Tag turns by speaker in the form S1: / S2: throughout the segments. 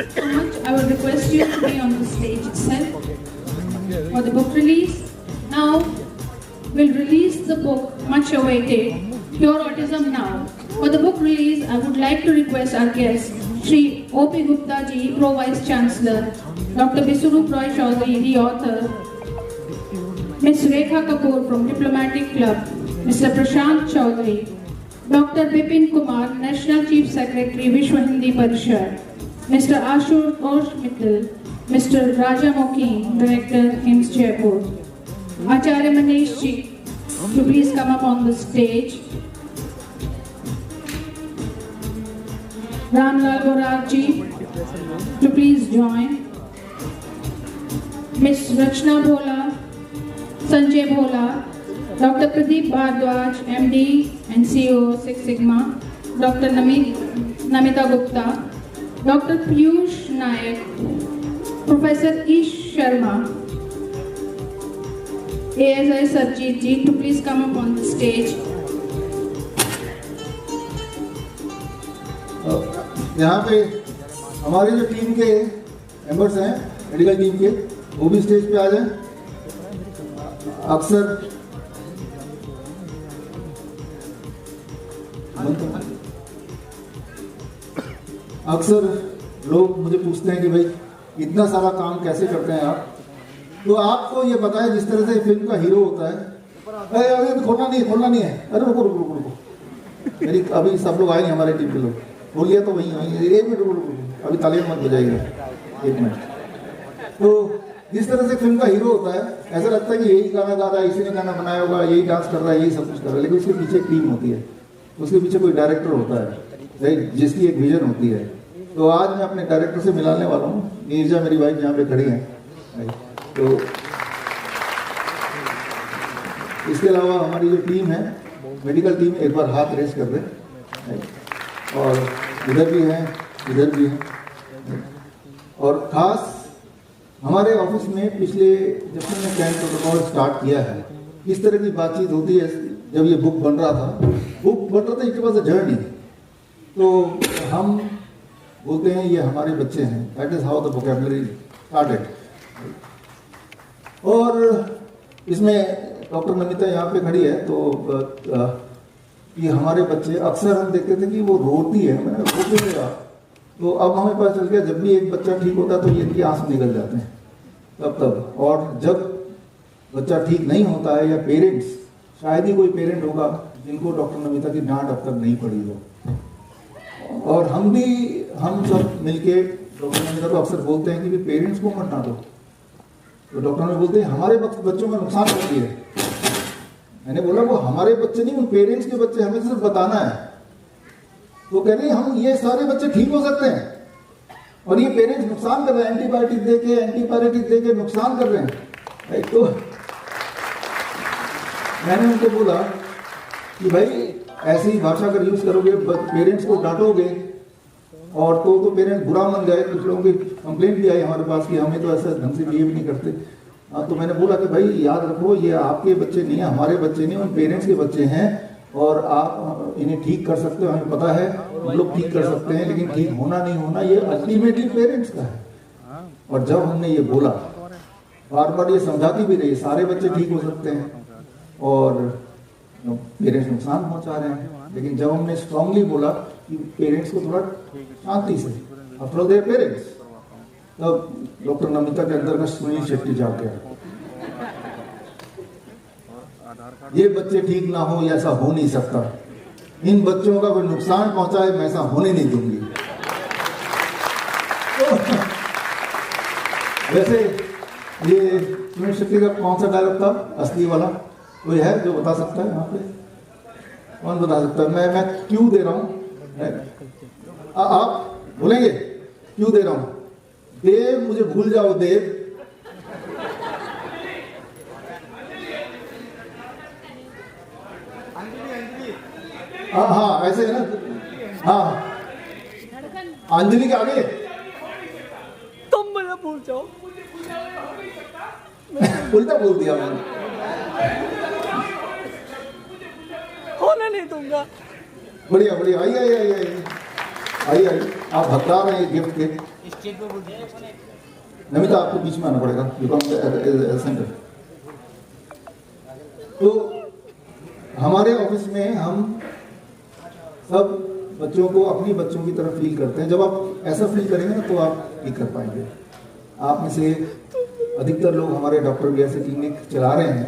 S1: So much, I would request you to be on the stage itself for the book release. Now, we'll release the book much awaited, Pure Autism Now. For the book release, I would like to request our guest, Shri O.P. Gupta ji, Pro Vice Chancellor, Dr. Biswarup Roy Chaudhary, the author, Ms. Rekha Kapoor from Diplomatic Club, Mr. Prashant Chaudhary, Dr. Bipin Kumar, National Chief Secretary, Vishwa Hindi Parishad, Mr. Ashutosh Mittal, Mr. Raja Mokeen, Director, HIMSS Jaipur. Acharya Manish ji, to please come up on the stage. Ramlal Borag ji, to please join. Ms. Rachna Bhola, Sanjay Bhola, Dr. Pradeep Bhardwaj, MD and CEO, Six Sigma, Dr. Namita Gupta, Dr. Piyush Nayak, Professor Ish Sharma, ASI Sarjeet ji, to please come up on the stage.
S2: यहाँ पे हमारी जो team के members हैं, medical team के, वो भी stage पे आ जाएं। अक्सर लोग मुझे पूछते हैं कि भाई इतना सारा काम कैसे करते हैं आप। तो आपको ये पता है जिस तरह से फिल्म का हीरो होता है, अरे तो खोलना नहीं है, अरे रुको मेरी अभी सब लोग आए नहीं, हमारे टीम के लोग बोल लिया तो वहीं 1 मिनट रुको, अभी तालियां मत बजाइएगा, 1 मिनट। तो जिस तरह से फिल्म का हीरो होता है, ऐसा लगता है कि यही गाना गा रहा है, इसी ने गाना बनाया होगा, यही डांस कर रहा है, यही सब कुछ कर रहा है, लेकिन उसके पीछे एक टीम होती है, उसके पीछे कोई डायरेक्टर होता है जिसकी एक विजन होती है। तो आज मैं अपने डायरेक्टर से मिलाने वाला हूँ। नीरजा मेरी वाइफ यहाँ पे खड़ी हैं। तो इसके अलावा हमारी जो टीम है, मेडिकल टीम, एक बार हाथ रेस कर दे, और इधर भी हैं, इधर भी हैं। और खास हमारे ऑफिस में पिछले जब से मैंने कैंप प्रोटोकॉल स्टार्ट किया है, इस तरह की बातचीत होती है। जब ये बुक बन रहा था, इसके पास जर्नी, तो हम बोलते हैं ये हमारे बच्चे हैं। That is how the vocabulary started. और इसमें डॉक्टर नमिता यहाँ पे खड़ी है, तो ये हमारे बच्चे, अक्सर हम देखते थे कि वो रोती है, मैंने रोते थे आप, तो अब हमें पता चल गया जब भी एक बच्चा ठीक होता है तो ये इनके आंसू निकल जाते हैं तब। और जब बच्चा ठीक नहीं होता है, या पेरेंट्स, शायद ही कोई पेरेंट होगा जिनको डॉक्टर नमिता की डांट अब तक नहीं पड़ी हो। और हम सब मिलके डॉक्टर नमिता को अक्सर बोलते हैं कि पेरेंट्स को मत डांटो। तो डॉक्टर ने बोलते हैं हमारे बच्चों में नुकसान होती है। मैंने बोला वो हमारे बच्चे नहीं, वो पेरेंट्स के बच्चे, हमें सिर्फ बताना है। तो कह रहे हैं हम ये सारे बच्चे ठीक हो सकते हैं और ये पेरेंट्स नुकसान कर रहे हैं, एंटीबायोटिक दे के नुकसान कर रहे हैं। तो मैंने उनको बोला कि भाई ऐसी भाषा अगर यूज करोगे, पेरेंट्स को डांटोगे, और तो पेरेंट्स बुरा मान गए। कुछ लोगों की कंप्लेंट भी आई हमारे पास कि हमें तो ऐसा ढंग से बिहेव नहीं करते। तो मैंने बोला कि भाई याद रखो, ये आपके बच्चे नहीं है, हमारे बच्चे नहीं, उन पेरेंट्स के बच्चे हैं, और आप इन्हें ठीक कर सकते हो, हमें पता है हम लोग ठीक कर सकते हैं, लेकिन ठीक होना नहीं होना ये अल्टीमेटली पेरेंट्स का है। और जब हमने ये बोला, बार बार ये समझाती भी रही, सारे बच्चे ठीक हो सकते हैं और पेरेंट्स नुकसान पहुंचा रहे हैं, लेकिन जब हमने स्ट्रांगली बोला कि पेरेंट्स को थोड़ा शांति से, आफ्टर ऑल देयर पेरेंट्स, तब डॉक्टर नमिता के अंदर का सुनील शेट्टी जाग गया। ये बच्चे ठीक ना हो, ऐसा हो नहीं सकता, इन बच्चों का कोई नुकसान पहुंचाए, मैं ऐसा होने नहीं दूंगी। तो वैसे ये सुनील शेट्टी का कौन सा डायलॉग था असली वाला, कोई है जो बता सकता है यहाँ पे? कौन बता सकता है? मैं क्यों दे रहा हूं? आप बोलेंगे क्यों दे रहा हूं? देव, मुझे भूल जाओ देव। हाँ ऐसे है ना। हाँ अंजलि के आगे
S3: तुम मुझे भूल जाओ।
S2: उल्टा बोल दिया मैंने।
S3: होने नहीं दूंगा।
S2: बढ़िया बढ़िया, आइए आइए आइए आइए आइए। आप हकदार हैं गिफ्ट के। नमिता, आपको बीच में आना पड़ेगा, सेंटर। तो हमारे ऑफिस में हम सब बच्चों को अपनी बच्चों की तरफ फील करते हैं। जब आप ऐसा फील करेंगे ना तो आप ठीक कर पाएंगे। आप में से अधिकतर लोग हमारे डॉक्टर भी ऐसे क्लिनिक चला रहे हैं।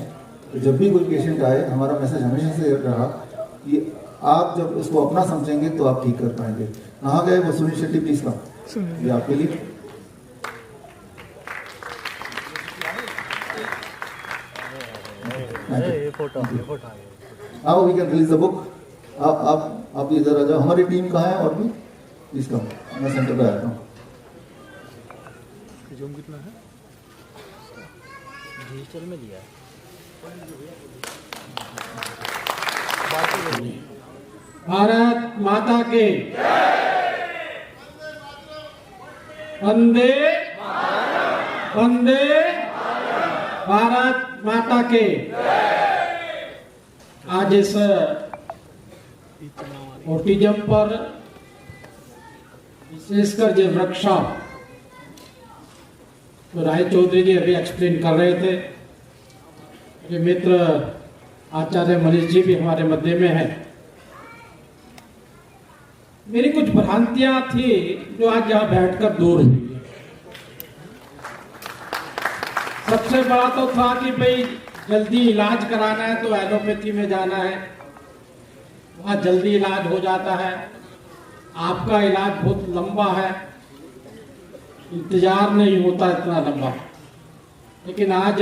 S2: तो जब भी कोई पेशेंट आए, हमारा मैसेज हमेशा से रहा कि आप जब उसको अपना समझेंगे तो आप ठीक कर पाएंगे। कहाँ गए वो सुनील शेट्टी, प्लीज का ये आपके लिए। हाँ, we can release the book. आप इधर आ जाओ। हमारी टीम कहाँ है और भी, प्लीज कम, मैं सेंटर पे आता हूँ।
S3: कितना है डिजिटल में दिया है।
S4: भारत माता के वंदे वंदे, भारत माता के। आज इस ऑटिज्म पर विशेषकर जो वर्कशॉप तो राय चौधरी जी अभी एक्सप्लेन कर रहे थे, ये मित्र आचार्य मनीष जी भी हमारे मध्य में है। मेरी कुछ भ्रांतियां थी जो आज यहाँ बैठकर दूर हुई है। सबसे बड़ा तो था कि भाई जल्दी इलाज कराना है तो एलोपैथी में जाना है, वहाँ जल्दी इलाज हो जाता है। आपका इलाज बहुत लंबा है, इंतजार नहीं होता इतना लंबा। लेकिन आज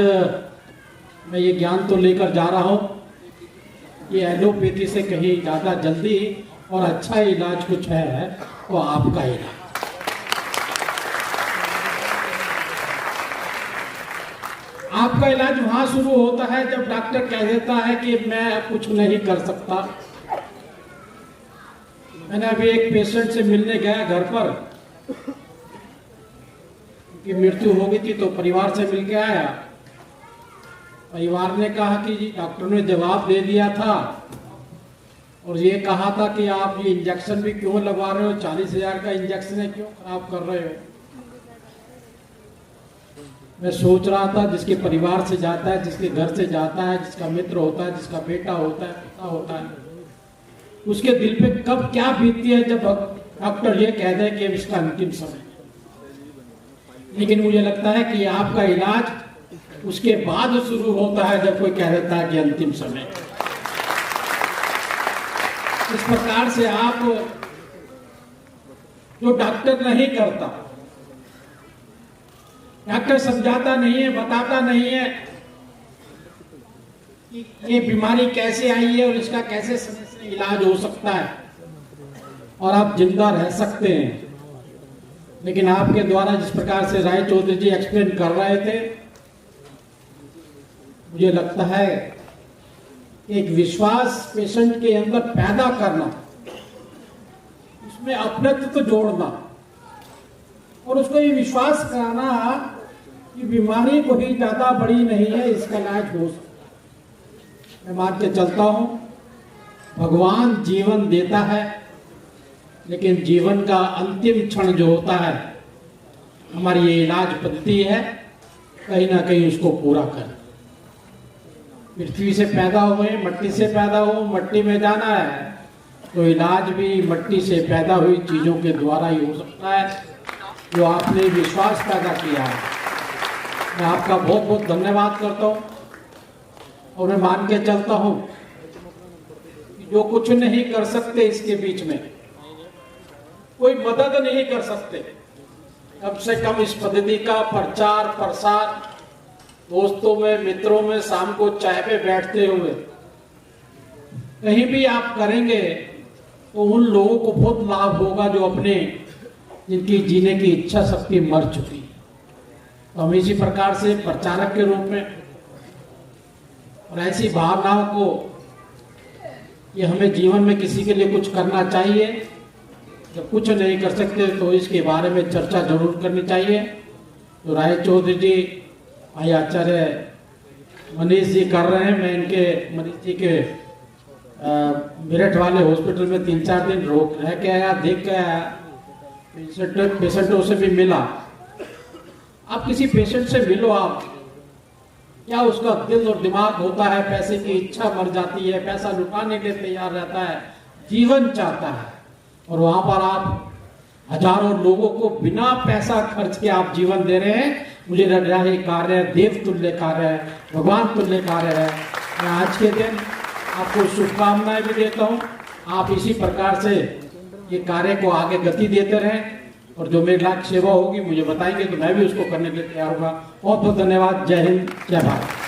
S4: मैं ये ज्ञान तो लेकर जा रहा हूँ, ये एलोपैथी से कहीं ज़्यादा जल्दी और अच्छा इलाज कुछ है तो आपका इलाज। आपका इलाज वहाँ शुरू होता है जब डॉक्टर कह देता है कि मैं कुछ नहीं कर सकता। मैंने अभी एक पेशेंट से मिलने गया घर पर कि मृत्यु हो गई थी, तो परिवार से मिल के आया। परिवार ने कहा कि जी डॉक्टर ने जवाब दे दिया था और ये कहा था कि आप ये इंजेक्शन भी क्यों लगवा रहे हो, 40,000 का इंजेक्शन है, क्यों खराब कर रहे हो। मैं सोच रहा था जिसके परिवार से जाता है, जिसके घर से जाता है, जिसका मित्र होता है, जिसका बेटा होता है, पिता होता है, उसके दिल पे कब क्या बीतती है जब डॉक्टर ये कह दे कि इसका अंतिम समय। लेकिन मुझे लगता है कि आपका इलाज उसके बाद शुरू होता है जब कोई कह देता है कि अंतिम समय। इस प्रकार से आप जो डॉक्टर नहीं करता, डॉक्टर समझाता नहीं है, बताता नहीं है कि ये बीमारी कैसे आई है और इसका कैसे समय से इलाज हो सकता है और आप जिंदा रह सकते हैं। लेकिन आपके द्वारा जिस प्रकार से राय चौधरी जी एक्सप्लेन कर रहे थे, मुझे लगता है एक विश्वास पेशेंट के अंदर पैदा करना, उसमें अपनत्व जोड़ना और उसको ये विश्वास कराना कि बीमारी कोई ज्यादा बड़ी नहीं है, इसका इलाज हो सकता। मैं मान के चलता हूं भगवान जीवन देता है, लेकिन जीवन का अंतिम क्षण जो होता है, हमारी ये इलाज पद्धति है कहीं ना कहीं उसको पूरा कर। पृथ्वी से पैदा हुए, मट्टी से पैदा हो, मट्टी में जाना है, तो इलाज भी मट्टी से पैदा हुई चीजों के द्वारा ही हो सकता है, जो आपने विश्वास पैदा किया है। मैं आपका बहुत बहुत धन्यवाद करता हूँ और मैं मान के चलता हूँ कि जो कुछ नहीं कर सकते इसके बीच में कोई मदद नहीं कर सकते, कम से कम इस पद्धति का प्रचार प्रसार दोस्तों में, मित्रों में, शाम को चाय पे बैठते हुए कहीं भी आप करेंगे तो उन लोगों को बहुत लाभ होगा जो अपने जिनकी जीने की इच्छा शक्ति मर चुकी है। तो हम इसी प्रकार से प्रचारक के रूप में और ऐसी भावनाओं को कि हमें जीवन में किसी के लिए कुछ करना चाहिए, जब कुछ नहीं कर सकते तो इसके बारे में चर्चा जरूर करनी चाहिए। तो राय चौधरी जी, भाई आचार्य मनीष जी कर रहे हैं। मैं इनके मनीष जी के मेरठ वाले हॉस्पिटल में 3-4 दिन रह के आया, देख के आया, पेशेंटों से भी मिला। आप किसी पेशेंट से मिलो, आप क्या उसका दिल और दिमाग होता है, पैसे की इच्छा मर जाती है, पैसा लुटाने के लिए तैयार रहता है, जीवन चाहता है, और वहां पर आप हजारों लोगों को बिना पैसा खर्च के आप जीवन दे रहे हैं। मुझे लग रहा है ये कार्य देव तुल्य कार्य है, भगवान तुल्य कार्य है। मैं आज के दिन आपको शुभकामनाएं भी देता हूं। आप इसी प्रकार से ये कार्य को आगे गति देते रहें, और जो मेरी लाख सेवा होगी मुझे बताएंगे तो मैं भी उसको करने के लिए तैयार होगा। बहुत बहुत धन्यवाद। जय हिंद, जय भारत।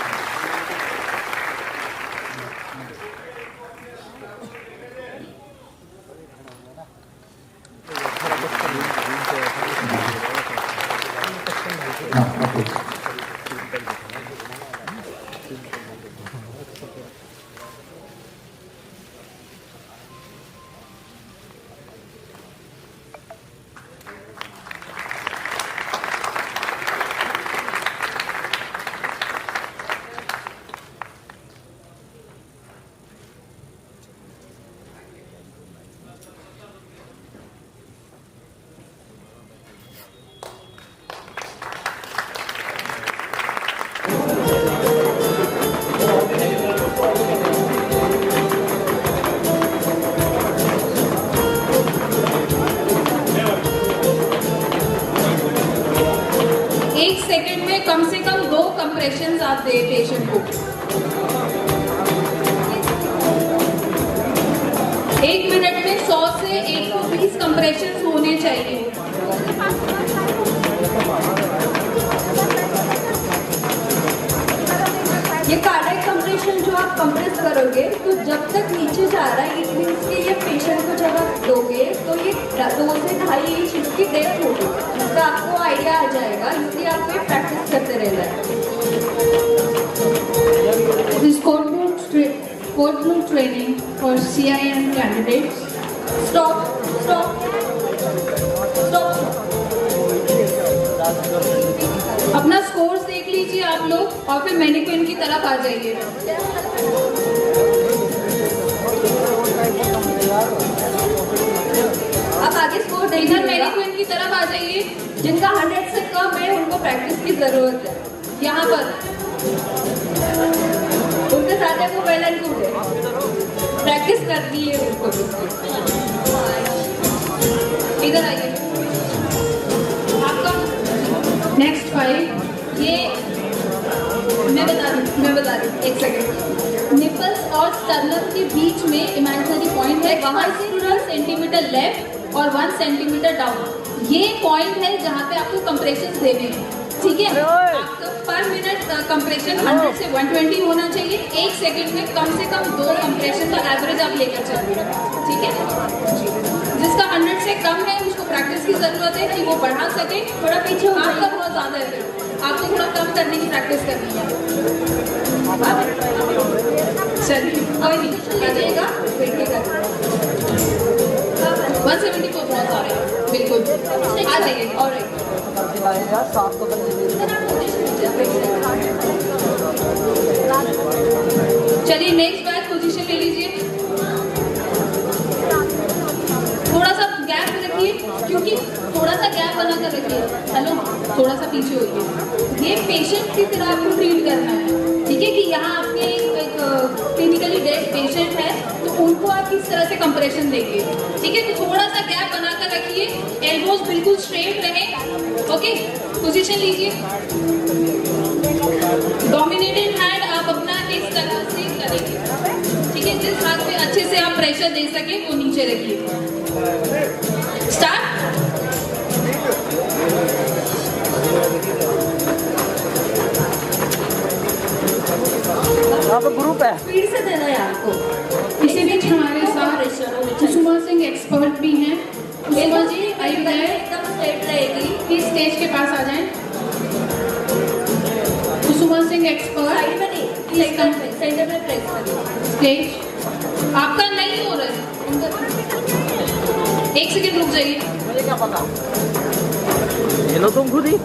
S1: कम से कम 2 कंप्रेशंस आप दे पेशेंट को। 1 मिनट में 100 से 120 कंप्रेशंस होने चाहिए।
S5: ये कार्डियक कंप्रेशन जो आप कंप्रेस करोगे तो जब तक नीचे जा रहा है, इट मीन्स कि ये पेशेंट को जब आप दोगे तो ये 2 से 2.5 इंच इसकी डेप्थ होगी, जिसका आपको आइडिया आ जाएगा। इसलिए आपको प्रैक्टिस करते रहना है।
S1: This courtroom training for CIM candidates.
S5: Stop.
S1: अपना स्कोर्स देख लीजिए आप लोग, और फिर मैनिक्विन की तरफ आ जाइए।
S5: अब आगे स्कोर देखना,
S1: मैनिक्विन की तरफ आ जाइए।
S5: जिनका 100 से कम है उनको प्रैक्टिस की जरूरत है।
S1: यहाँ पर
S5: उनके साथ है वो वेल एंड गुड है,
S1: प्रैक्टिस करनी है उनको। इधर आइए। आपका नेक्स्ट 5 ये मैं बता रही हूँ 1 सेकेंड। निपल्स और स्टर्नम के बीच में इमेजिनरी पॉइंट है, वहाँ से 2 सेंटीमीटर लेफ्ट और 1 सेंटीमीटर डाउन। ये पॉइंट है जहाँ पे आपको कंप्रेशन देने हैं, ठीक है। आपका पर मिनट कंप्रेशन 100 से 120 होना चाहिए। 1 सेकंड में कम से कम 2 कंप्रेशन का एवरेज आप लेकर चलिए, ठीक है। जिसका 100 से कम है उसको प्रैक्टिस की जरूरत है कि वो बढ़ा सके। थोड़ा पीछे आपका बहुत ज्यादा है, फिर आपको थोड़ा कम करने की प्रैक्टिस करनी है। चलिए कोई नहीं, लीजिएगा, बैठिएगा। 170 को बहुत आ रहा है, बिल्कुल आ जाइए। और चलिए नेक्स्ट बैक पोजीशन ले लीजिए। थोड़ा सा गैप रखिए, क्योंकि थोड़ा सा गैप बना कर रखिए। हेलो, थोड़ा सा पीछे होइए। ये पेशेंट की तरह आपको ट्रीट करना है, ठीक है। कि यहाँ आपके एक क्रिटिकली डेड पेशेंट है तो उनको आप किस तरह से कंप्रेशन देंगे, ठीक है। तो थोड़ा सा गैप बना कर रखिए, एल्बोज बिल्कुल स्ट्रेट रहे। ओके, पोजीशन लीजिए। डोमिनेटेड हैंड आप अपना इस तरह से करेंगे, ठीक है। जिस हाथ पे अच्छे से आप प्रेशर दे सके वो नीचे रखिए। स्टार्ट।
S3: यहाँ पे ग्रुप है।
S5: स्पीड से देना है आपको।
S1: इसी बीच हमारे साथ कुसुमा सिंह एक्सपर्ट भी हैं। कुसुमा जी आइए गए,
S5: एकदम स्ट्रेट रहेगी।
S1: प्लीज स्टेज के पास आ जाएं। कुसुमा सिंह एक्सपर्ट
S5: साइड में नहीं, सेंटर में प्रेस करिए।
S1: स्टेज आपका नहीं हो रहा है, एक सेकंड रुक जाइए।
S3: मुझे क्या पता, ये लो तुम खुद ही।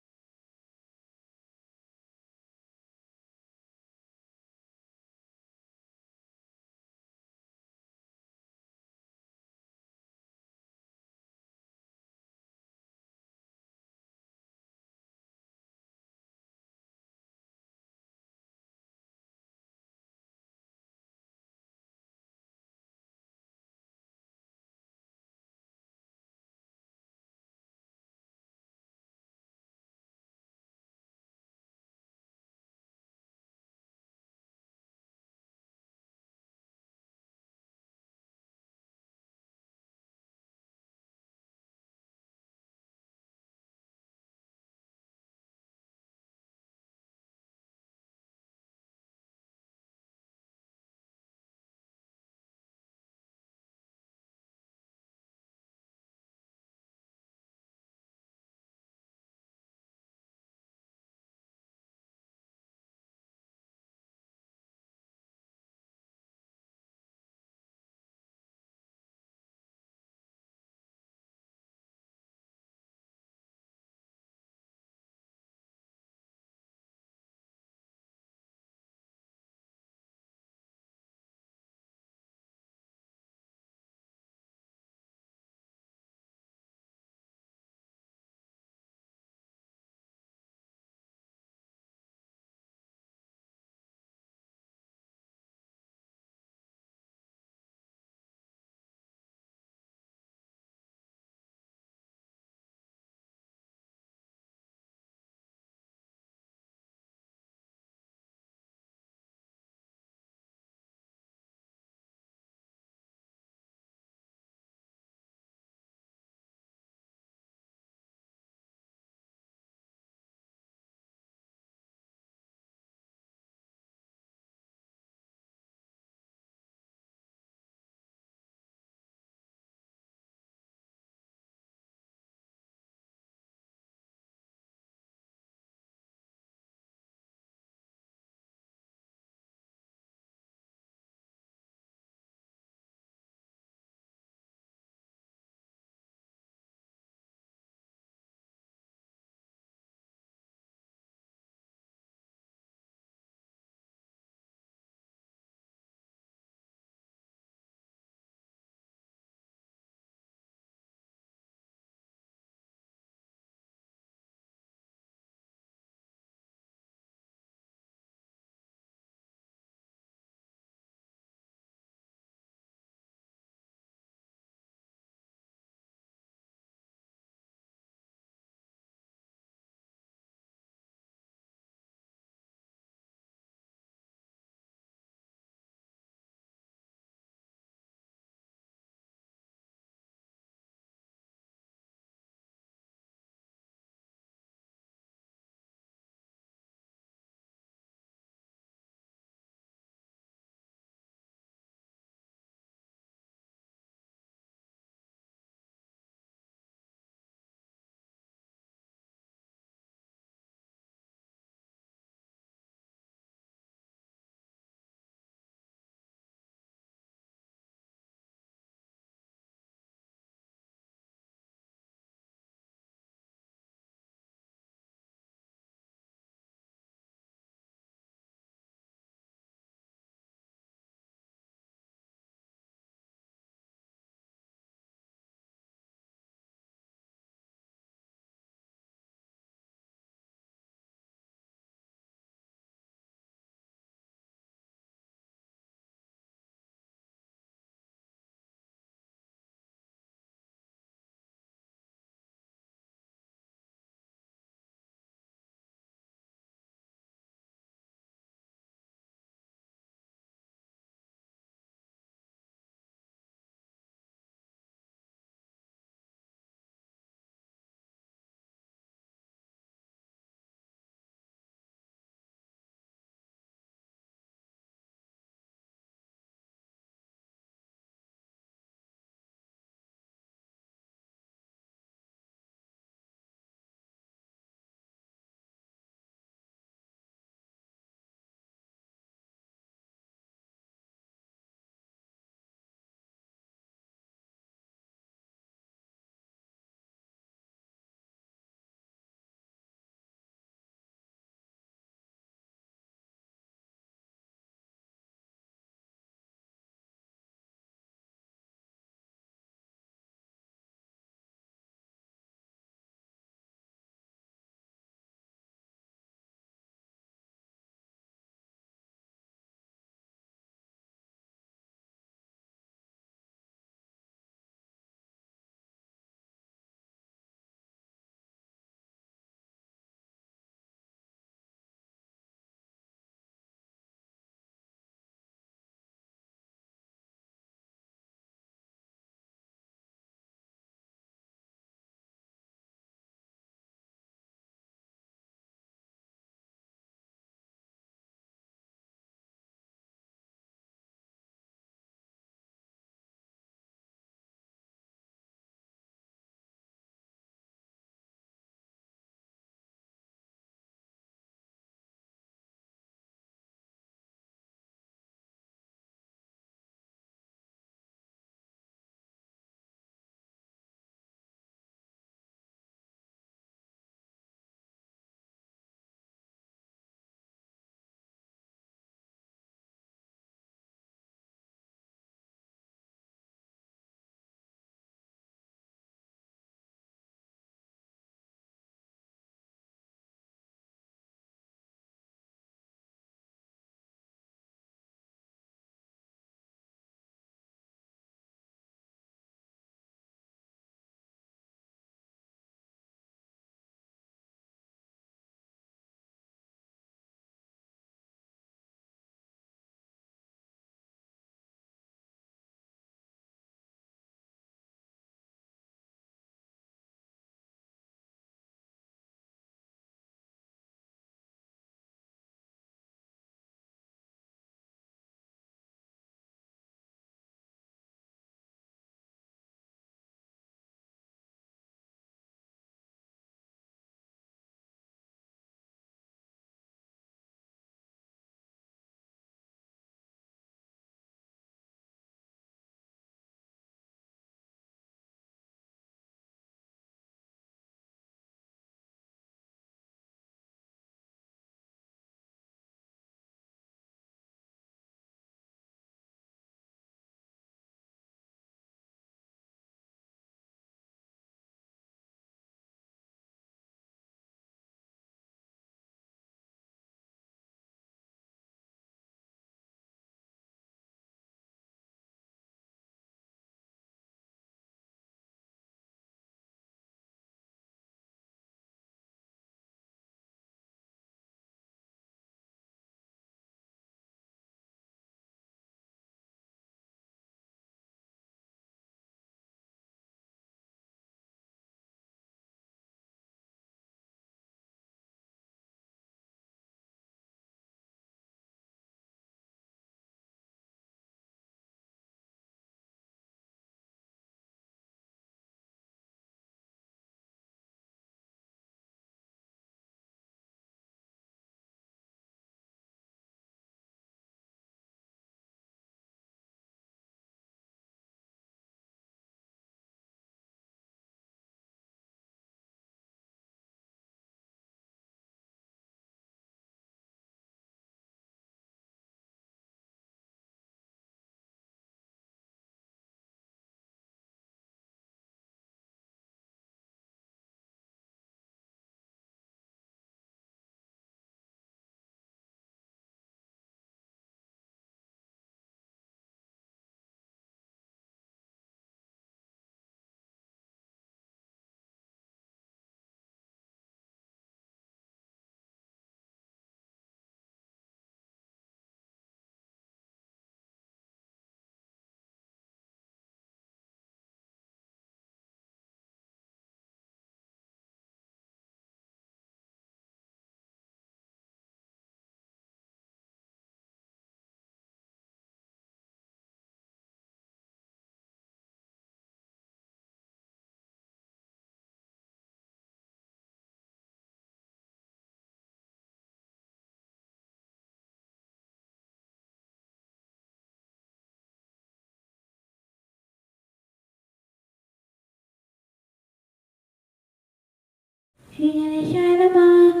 S6: श्री गणेशाय नमः।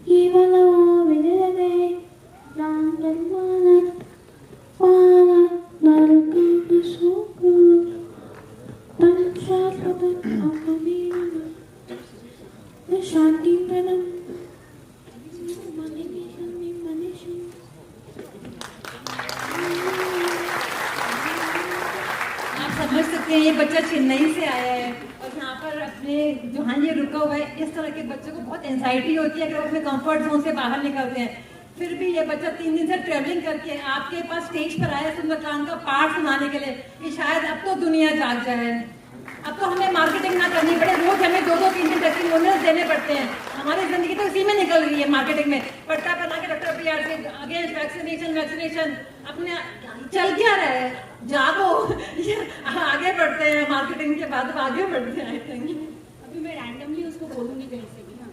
S6: केवलो विदधते रामधर्मानं पालनरकामसुखं तं शाश्वतम् अमृतं शान्तिप्रदम्
S7: आप समझ सकते हैं ये बच्चा चेन्नई से आया है और यहाँ पर अपने जहाँ ये रुका हुआ है, इस तरह के बच्चों को बहुत एंजाइटी होती है अगर वो अपने कंफर्ट जोन से बाहर निकलते हैं। फिर भी ये बच्चा 3 दिन से ट्रेवलिंग करके आपके पास स्टेज पर आया सुंदरकांड का पाठ सुनाने के लिए कि शायद अब तो दुनिया जाग जाए, अब तो हमें मार्केटिंग ना करनी पड़े, रोज हमें 2-2 3-3 टेस्टिमोनियल्स देने पड़ते हैं। हमारी जिंदगी तो इसी में निकल रही है, मार्केटिंग में पट्टा बना के डॉक्टर पीआर से अगेंस्ट वैक्सीनेशन अपने चल क्या रहा है, जागो आगे बढ़ते हैं, मार्केटिंग के बाद आगे बढ़ते हैं। आई थिंक अभी मैं रैंडमली उसको बोलूंगी कहीं से भी ना।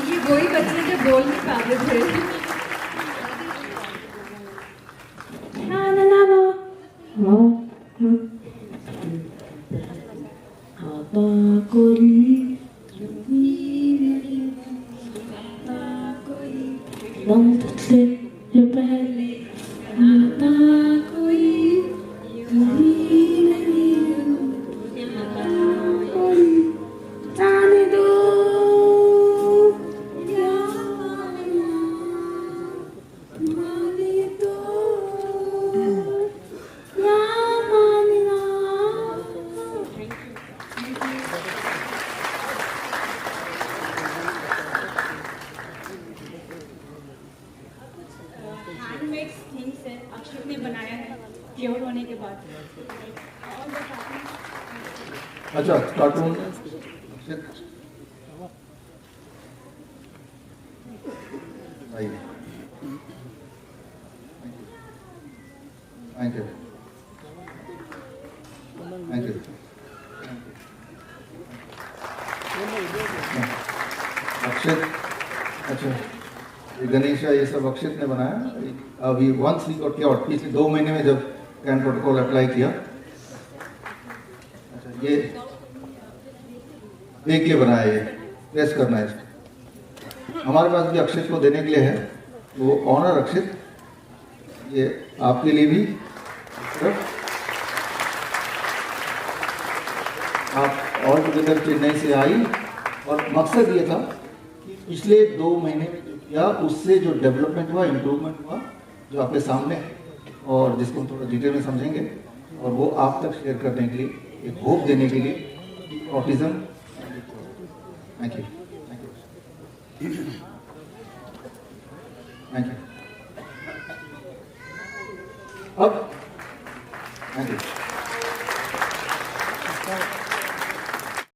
S7: ये वही बच्चे जो बोल नहीं पाते थे। हैंडमेड थिंग्स है अक्षत ने बनाया है क्योर होने के बाद।
S2: अच्छा cartoon thank you thank you. Akshat, अच्छा ये गणेशा ये सब अक्षत ने बनाया। अभी वंस वी गॉट आउट पिछले 2 महीने में जब कैन प्रोटोकॉल अप्लाई किया। अच्छा ये देख के बनाया, ये प्रेस करना है इसको। हमारे पास भी अक्षत को देने के लिए है, वो ऑनर अक्षत ये आपके लिए भी। आप ऑल टुगेदर चेन्नई से आई और मकसद ये था कि पिछले 2 महीने या उससे जो डेवलपमेंट हुआ, इम्प्रूवमेंट हुआ जो आपके सामने है और जिसको हम थोड़ा डिटेल में समझेंगे और वो आप तक शेयर करने के लिए, एक होप देने के लिए autism. Thank you thank you. अब थैंक यू।